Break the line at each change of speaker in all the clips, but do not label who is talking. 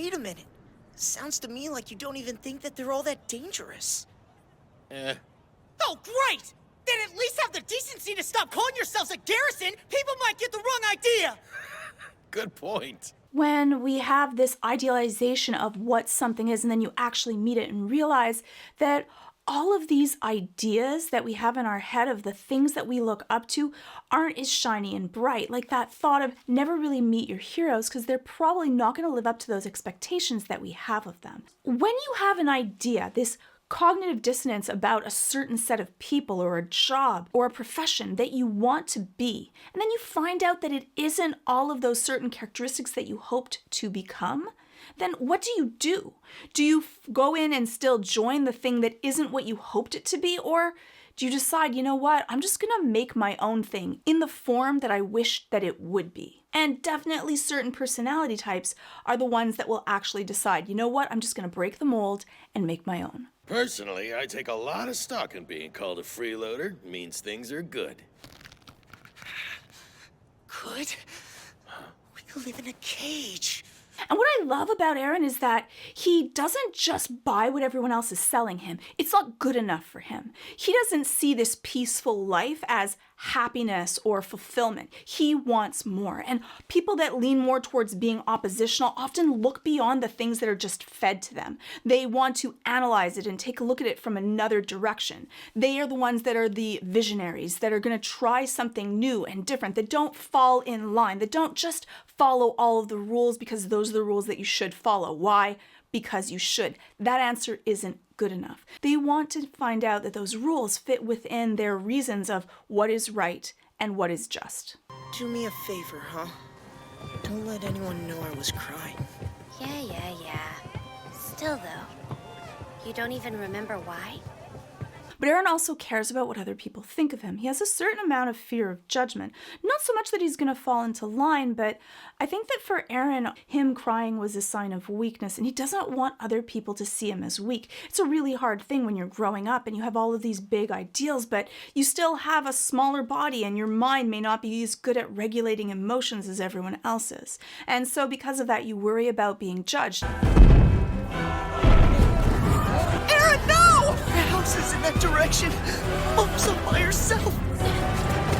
wait a minute. Sounds to me like you don't even think that they're all that dangerous.
Oh, great! Then at least have the decency to stop calling yourselves a garrison. People might get the wrong idea.
Good point.
When we have this idealization of what something is and then you actually meet it and realize that all of these ideas that we have in our head of the things that we look up to aren't as shiny and bright. Like that thought of never really meet your heroes because they're probably not going to live up to those expectations that we have of them. When you have an idea, this cognitive dissonance about a certain set of people or a job or a profession that you want to be, and then you find out that it isn't all of those certain characteristics that you hoped to become, then what do? Do you go in and still join the thing that isn't what you hoped it to be? Or do you decide, you know what, I'm just gonna make my own thing in the form that I wish that it would be? And definitely certain personality types are the ones that will actually decide, you know what, I'm just gonna break the mold and make my own.
Personally, I take a lot of stock in being called a freeloader. It means things are good.
Good? We could live in a cage.
And what I love about Eren is that he doesn't just buy what everyone else is selling him. It's not good enough for him. He doesn't see this peaceful life as happiness or fulfillment. He wants more. And people that lean more towards being oppositional often look beyond the things that are just fed to them. They want to analyze it and take a look at it from another direction. They are the ones that are the visionaries, that are going to try something new and different, that don't fall in line, that don't just follow all of the rules because those are the rules that you should follow. Why? Because you should. That answer isn't good enough. They want to find out that those rules fit within their reasons of what is right and what is just.
Do me a favor, huh? Don't let anyone know I was crying.
Yeah. Still though, you don't even remember why?
But Eren also cares about what other people think of him. He has a certain amount of fear of judgment. Not so much that he's going to fall into line, but I think that for Eren, him crying was a sign of weakness, and he doesn't want other people to see him as weak. It's a really hard thing when you're growing up and you have all of these big ideals, but you still have a smaller body and your mind may not be as good at regulating emotions as everyone else is. And so because of that, you worry about being judged.
Eren, no! The house is in that direction. Mom's up by herself.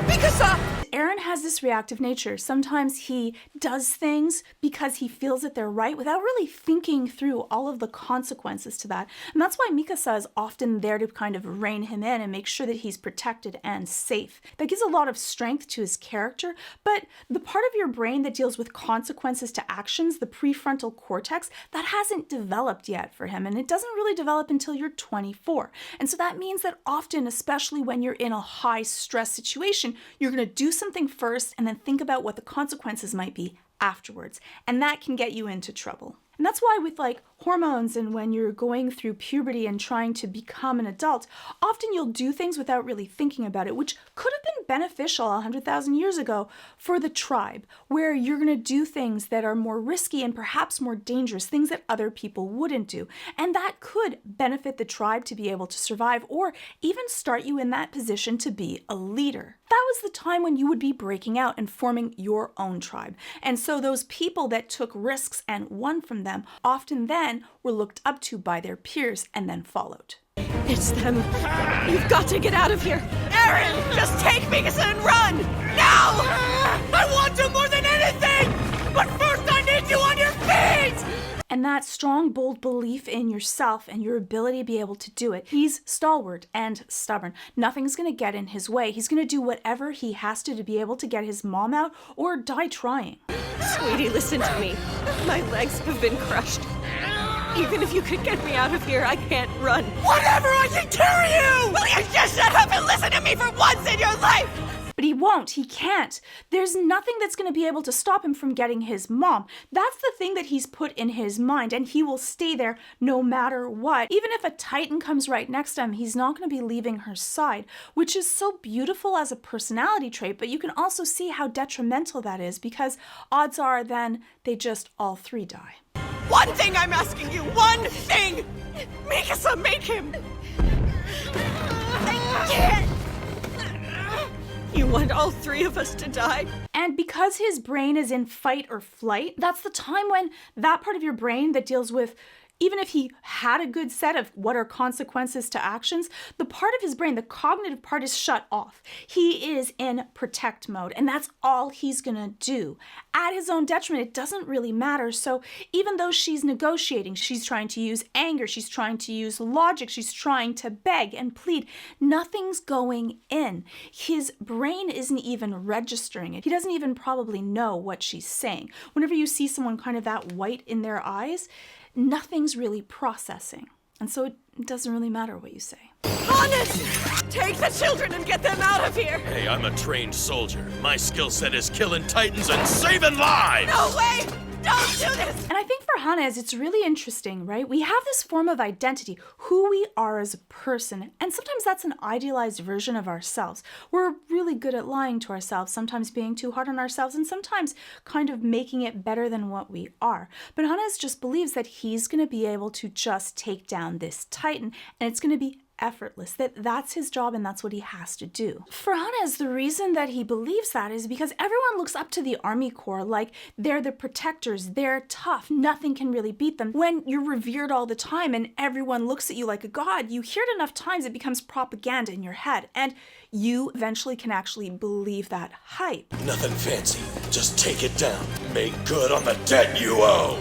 Mikasa!
Eren has this reactive nature. Sometimes he does things because he feels that they're right without really thinking through all of the consequences to that. And that's why Mikasa is often there to kind of rein him in and make sure that he's protected and safe. That gives a lot of strength to his character, but the part of your brain that deals with consequences to actions, the prefrontal cortex, that hasn't developed yet for him, and it doesn't really develop until you're 24. And so that means that often, especially when you're in a high stress situation, you're going to do something first and then think about what the consequences might be afterwards. And that can get you into trouble. And that's why with like hormones and when you're going through puberty and trying to become an adult, often you'll do things without really thinking about it, which could have been beneficial 100,000 years ago for the tribe, where you're going to do things that are more risky and perhaps more dangerous, things that other people wouldn't do. And that could benefit the tribe to be able to survive or even start you in that position to be a leader. That was the time when you would be breaking out and forming your own tribe. And so those people that took risks and won from them often then were looked up to by their peers and then followed.
It's them. You've got to get out of here. Eren, just take Mikasa and run! Now! I want to more than anything! But first I need you on your feet!
And that strong, bold belief in yourself and your ability to be able to do it. He's stalwart and stubborn. Nothing's going to get in his way. He's going to do whatever he has to be able to get his mom out or die trying.
Sweetie, listen to me. My legs have been crushed. Even if you could get me out of here, I can't run. Whatever, I can carry you! Will you just shut up and listen to me for once in your life?
But he won't. He can't. There's nothing that's going to be able to stop him from getting his mom. That's the thing that he's put in his mind, and he will stay there no matter what. Even if a Titan comes right next to him, he's not going to be leaving her side, which is so beautiful as a personality trait, but you can also see how detrimental that is because odds are then they just all three die.
One thing I'm asking you, one thing! Mikasa, make him! I can't! You want all three of us to die?
And because his brain is in fight or flight, that's the time when that part of your brain that deals with, even if he had a good set of what are consequences to actions, the part of his brain, the cognitive part, is shut off. He is in protect mode, and that's all he's gonna do. At his own detriment, it doesn't really matter. So even though she's negotiating, she's trying to use anger, she's trying to use logic, she's trying to beg and plead, nothing's going in. His brain isn't even registering it. He doesn't even probably know what she's saying. Whenever you see someone kind of that white in their eyes, nothing's really processing. And so it doesn't really matter what you say.
Hannes! Take the children and get them out of here!
Hey, I'm a trained soldier. My skill set is killing titans and saving lives!
No way! Don't do this!
And I think for Hannes, it's really interesting, right? We have this form of identity, who we are as a person, and sometimes that's an idealized version of ourselves. We're really good at lying to ourselves, sometimes being too hard on ourselves, and sometimes kind of making it better than what we are. But Hannes just believes that he's going to be able to just take down this titan, and it's going to be effortless, that's his job and that's what he has to do. For Hannes, the reason that he believes that is because everyone looks up to the Army Corps like they're the protectors, they're tough, nothing can really beat them. When you're revered all the time and everyone looks at you like a god, you hear it enough times it becomes propaganda in your head, and you eventually can actually believe that hype.
Nothing fancy, just take it down. Make good on the debt you owe!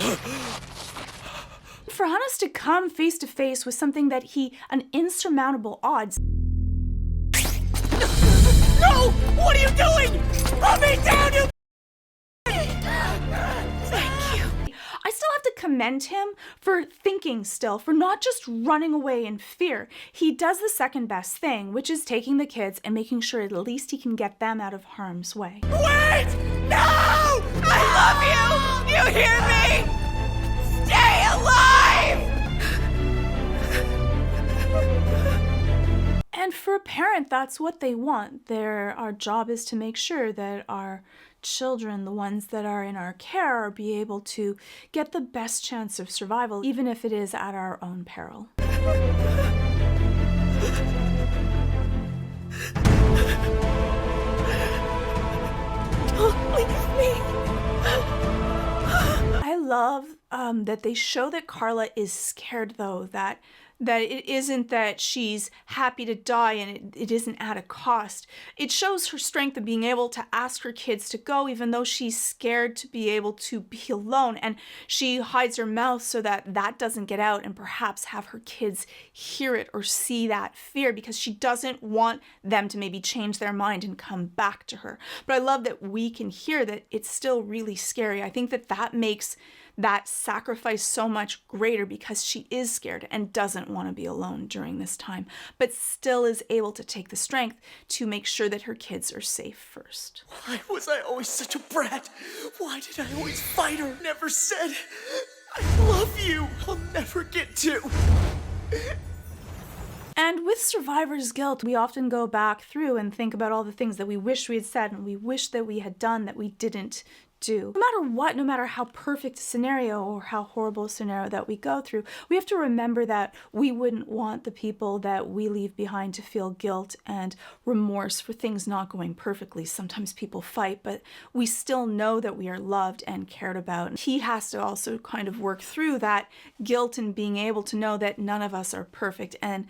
For Hannes to come face to face with something that an insurmountable odds.
No! What are you doing? Put me down, you...
Thank you. I still have to commend him for thinking still, for not just running away in fear. He does the second best thing, which is taking the kids and making sure at least he can get them out of harm's way.
Wait! No!
I love you! You hear me? Stay alive!
And for a parent, that's what they want. Our job is to make sure that our children, the ones that are in our care, are be able to get the best chance of survival, even if it is at our own peril.
Don't leave me!
I love that they show that Carla is scared, though, that it isn't that she's happy to die and it isn't at a cost. It shows her strength of being able to ask her kids to go, even though she's scared to be able to be alone, and she hides her mouth so that doesn't get out and perhaps have her kids hear it or see that fear, because she doesn't want them to maybe change their mind and come back to her. But I love that we can hear that it's still really scary. I think that makes that sacrifice so much greater, because she is scared and doesn't want to be alone during this time, but still is able to take the strength to make sure that her kids are safe first.
Why was I always such a brat? Why did I always fight her? Never said, I love you. I'll never get to.
And with survivor's guilt, we often go back through and think about all the things that we wish we had said and we wish that we had done that we didn't do. No matter what, no matter how perfect a scenario or how horrible a scenario that we go through, we have to remember that we wouldn't want the people that we leave behind to feel guilt and remorse for things not going perfectly. Sometimes people fight, but we still know that we are loved and cared about. He has to also kind of work through that guilt and being able to know that none of us are perfect, and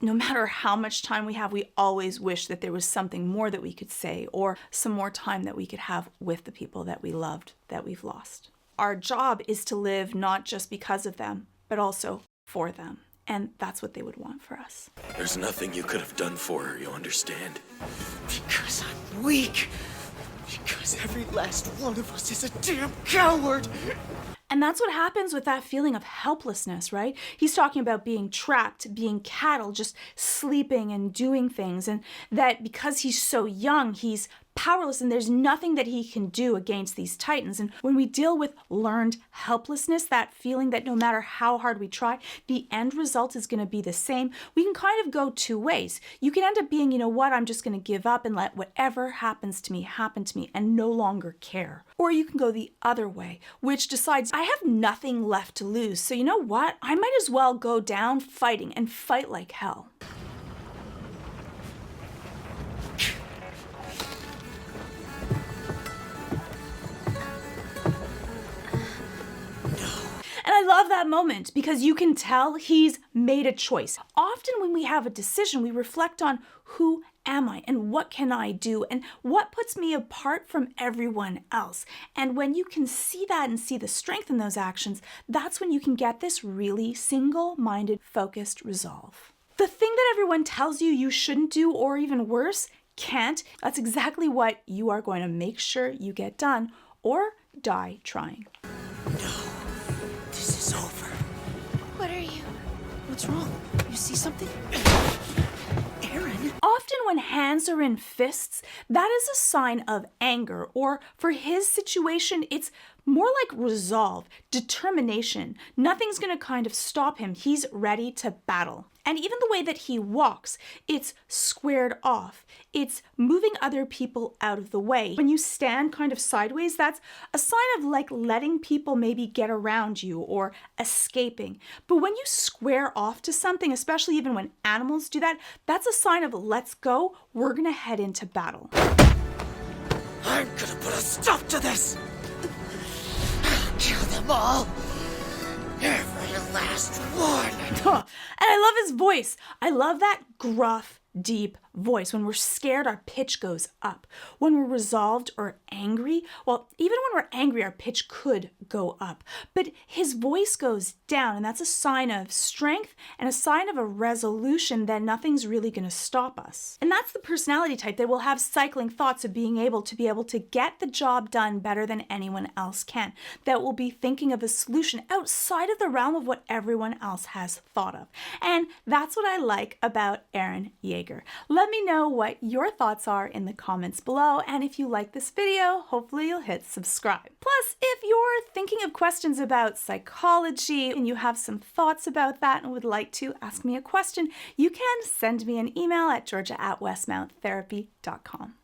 no matter how much time we have, we always wish that there was something more that we could say or some more time that we could have with the people that we loved, that we've lost. Our job is to live not just because of them, but also for them. And that's what they would want for us.
There's nothing you could have done for her, you understand?
Because I'm weak. Because every last one of us is a damn coward.
And that's what happens with that feeling of helplessness, right? He's talking about being trapped, being cattle, just sleeping and doing things. And that because he's so young, he's powerless and there's nothing that he can do against these titans. And when we deal with learned helplessness, that feeling that no matter how hard we try, the end result is going to be the same, we can kind of go two ways. You can end up being, you know what, I'm just going to give up and let whatever happens to me happen to me and no longer care. Or you can go the other way, which decides I have nothing left to lose. So you know what? I might as well go down fighting and fight like hell. love that moment because you can tell he's made a choice. Often when we have a decision, we reflect on who am I and what can I do and what puts me apart from everyone else. And when you can see that and see the strength in those actions, that's when you can get this really single-minded, focused resolve. The thing that everyone tells you you shouldn't do, or even worse, can't, that's exactly what you are going to make sure you get done or die trying.
No, this is over.
What are you?
What's wrong? You see something? Eren?
Often when hands are in fists, that is a sign of anger, or for his situation, it's more like resolve, determination. Nothing's gonna kind of stop him. He's ready to battle. And even the way that he walks, it's squared off. It's moving other people out of the way. When you stand kind of sideways, that's a sign of like letting people maybe get around you or escaping. But when you square off to something, especially even when animals do that, that's a sign of let's go, we're gonna head into battle.
I'm gonna put a stop to this! I'll kill them all! Every last one!
And I love his voice. I love that gruff, deep voice. When we're scared, our pitch goes up. When we're resolved or angry, well, even when we're angry, our pitch could go up. But his voice goes down, and that's a sign of strength and a sign of a resolution that nothing's really going to stop us. And that's the personality type that will have cycling thoughts of being able to get the job done better than anyone else can. That will be thinking of a solution outside of the realm of what everyone else has thought of. And that's what I like about Eren Yeager. Let me know what your thoughts are in the comments below, and if you like this video, hopefully you'll hit subscribe. Plus, if you're thinking of questions about psychology and you have some thoughts about that and would like to ask me a question, you can send me an email at georgia@westmounttherapy.com.